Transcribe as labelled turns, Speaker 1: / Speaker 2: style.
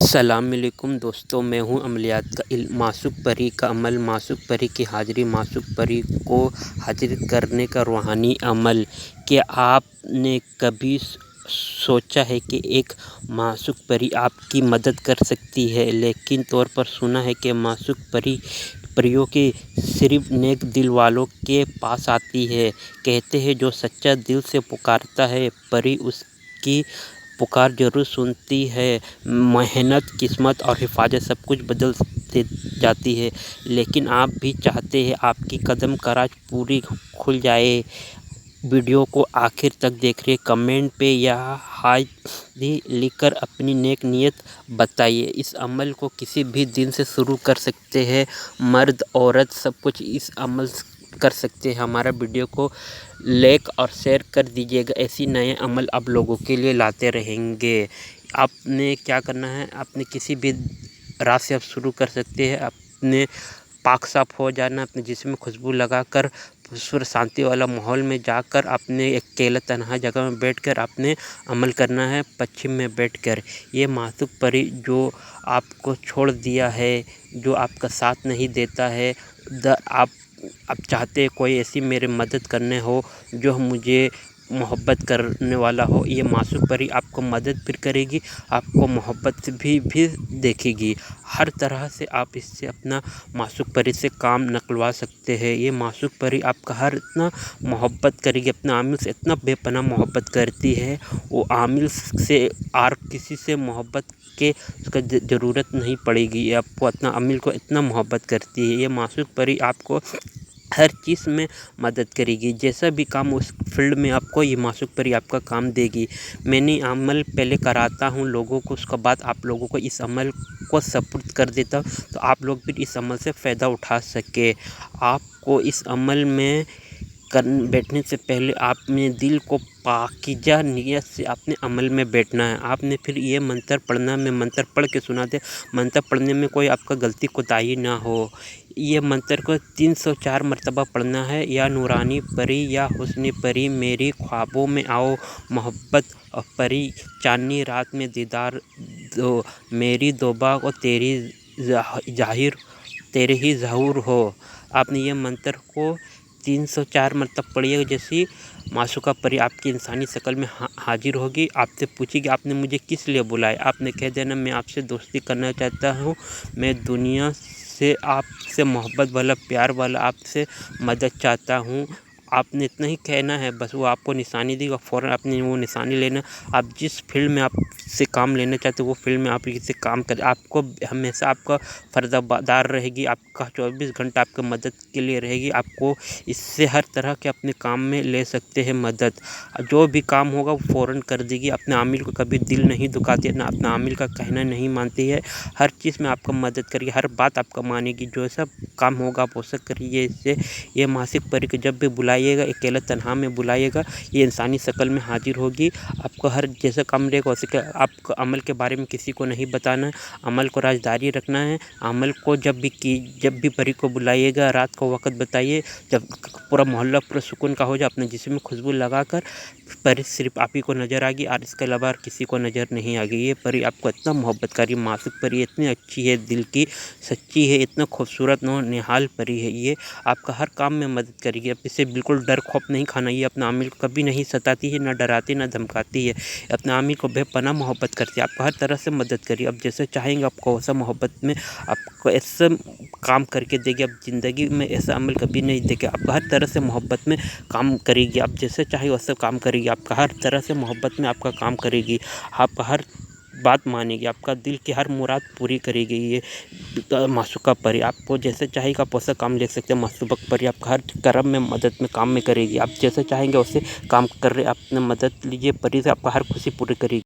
Speaker 1: السلام علیکم دوستوں، میں ہوں عملیات کا علم۔ معشوق پری کا عمل، معشوق پری کی حاضری، معشوق پری کو حاضر کرنے کا روحانی عمل۔ کیا آپ نے کبھی سوچا ہے کہ ایک معشوق پری آپ کی مدد کر سکتی ہے؟ لیکن طور پر سنا ہے کہ معشوق پریوں کی صرف نیک دل والوں کے پاس آتی ہے۔ کہتے ہیں جو سچا دل سے پکارتا ہے، پری اس کی پکار ضرور سنتی ہے۔ محنت، قسمت اور حفاظت سب کچھ بدل جاتی ہے، لیکن آپ بھی چاہتے ہیں آپ کی قدم کرج پوری کھل جائے۔ ویڈیو کو آخر تک دیکھیے، کمنٹ پہ یا ہائے لکھ کر اپنی نیک نیت بتائیے۔ اس عمل کو کسی بھی دن سے شروع کر سکتے ہیں، مرد عورت سب کچھ اس عمل کر سکتے ہیں۔ ہمارا ویڈیو کو لائک اور شیئر کر دیجیے گا، ایسی نئے عمل آپ لوگوں کے لیے لاتے رہیں گے۔ آپ نے کیا کرنا ہے، اپنے کسی بھی رات سے آپ شروع کر سکتے ہیں۔ اپنے پاک صاف ہو جانا، اپنے جسم میں خوشبو لگا کر شانتی والا ماحول میں جا کر اپنے اکیلا تنہا جگہ میں بیٹھ کر آپ نے عمل کرنا ہے، پچھم میں بیٹھ کر۔ یہ معشوق پری جو آپ کو چھوڑ دیا ہے، جو آپ کا ساتھ نہیں دیتا ہے، آپ چاہتے کوئی ایسی میرے مدد کرنے ہو جو مجھے محبت کرنے والا ہو، یہ معشوق پری آپ کو مدد بھی کرے گی، آپ کو محبت سے بھی دیکھے گی۔ ہر طرح سے آپ اس سے اپنا معشوق پری سے کام نکلوا سکتے ہیں۔ یہ معشوق پری آپ کا ہر اتنا محبت کرے گی، اپنے عامل سے اتنا بے پناہ محبت کرتی ہے، وہ عامل سے اور کسی سے محبت کے اس کا ضرورت نہیں پڑے گی۔ آپ کو اپنا عامل کو اتنا محبت کرتی ہے۔ یہ معشوق پری آپ کو ہر چیز میں مدد کرے گی، جیسا بھی کام اس فیلڈ میں آپ کو یہ معشوق پری آپ کا کام دے گی۔ میں نے عمل پہلے کراتا ہوں لوگوں کو، اس کے بعد آپ لوگوں کو اس عمل کو سپرد کر دیتا ہوں، تو آپ لوگ بھی اس عمل سے فائدہ اٹھا سکے۔ آپ کو اس عمل میں بیٹھنے سے پہلے آپ نے دل کو پاکیزہ نیت سے اپنے عمل میں بیٹھنا ہے۔ آپ نے پھر یہ منتر پڑھنا، میں منتر پڑھ کے سنا دے، منتر پڑھنے میں کوئی آپ کا غلطی کوتاہی نہ ہو۔ یہ منتر کو 304 مرتبہ پڑھنا ہے۔ یا نورانی پری یا حسنی پری میری خوابوں میں آؤ، محبت پری چاندنی رات میں دیدار دو، میری دوبا کو تیرے ہی ظہور ہو۔ آپ نے یہ منتر کو 304 مرتبہ پڑھیے گا، جیسی معشوقہ پری آپ کی انسانی شکل میں حاضر ہوگی، آپ سے پوچھے گی آپ نے مجھے کس لیے بلایا، آپ نے کہہ دینا میں آپ سے دوستی کرنا چاہتا ہوں، میں دنیا سے آپ سے محبت والا، پیار والا آپ سے مدد چاہتا ہوں۔ آپ نے اتنا ہی کہنا ہے، بس وہ آپ کو نشانی دی گا، فوراً آپ نے وہ نشانی لینا۔ آپ جس فیلڈ میں آپ سے کام لینا چاہتے ہیں وہ فیلڈ میں آپ اس سے کام کریں۔ آپ کو ہمیشہ آپ کا فرمانبردار رہے گی، آپ کا 24 گھنٹہ آپ کا مدد کے لیے رہے گی۔ آپ کو اس سے ہر طرح کے اپنے کام میں لے سکتے ہیں مدد۔ جو بھی کام ہوگا وہ فوراً کر دے گی۔ اپنے عامل کو کبھی دل نہیں دکھاتی ہے، نہ اپنے عامل کا کہنا نہیں مانتی ہے، ہر چیز میں آپ کا مدد کرے گی، ہر بات آپ کا مانے گی۔ جو سب کام ہوگا آپ وہ سب کریے اس سے۔ یہ معشوق پری کو جب بھی بلائیے گا، اکیلا تنہا میں بلائیے گا، یہ انسانی شکل میں حاضر ہوگی۔ آپ کو ہر جیسا کام رہے گا ویسے کہ آپ کو عمل کے بارے میں کسی کو نہیں بتانا ہے، عمل کو رازداری رکھنا ہے۔ عمل کو جب بھی پری کو بلائیے گا، رات کو وقت بتائیے، جب پورا محلہ پورا سکون کا ہو جائے، اپنے جسم میں خوشبو لگا کر پری صرف آپ ہی کو نظر آئے گی، اور اس کے علاوہ اور کسی کو نظر نہیں آئے گی۔ یہ پری آپ کو اتنا محبت کری، معشوق پری اتنی اچھی ہے، دل کی سچی ہے، اتنا خوبصورت نہال پری ہے، یہ آپ کا ہر کام میں مدد کرے گی۔ اب اس سے بالکل ڈر خوف نہیں کھانا، یہ اپنا عامل کو کبھی نہیں ستاتی ہے، نہ ڈراتی نہ دھمکاتی ہے، اپنے عامل کو بے پناہ محبت کرتی ہے، آپ کو ہر طرح سے مدد کری۔ اب جیسے چاہیں گے آپ کو ویسا محبت میں آپ کو ایسا کام کر کے دے گی، اب زندگی میں ایسا عمل کبھی نہیں دے گی، آپ کو ہر طرح سے محبت میں کام کرے گی، آپ جیسے چاہے ویسا کام کرے گی، آپ کا ہر طرح سے محبت میں آپ کا کام کرے گی، آپ کا ہر بات مانے گی، آپ کا دل کی ہر مراد پوری کرے گی۔ یہ معشوقہ پری آپ کو جیسے چاہے گا آپ ویسا کام لے سکتے ہیں۔ معشوقہ پری آپ کا ہر کرم میں مدد میں کام میں کرے گی، آپ جیسے چاہیں گے ویسے کام کر رہے، آپ نے مدد لیجیے، پری سے آپ کا ہر خوشی پوری کرے گی۔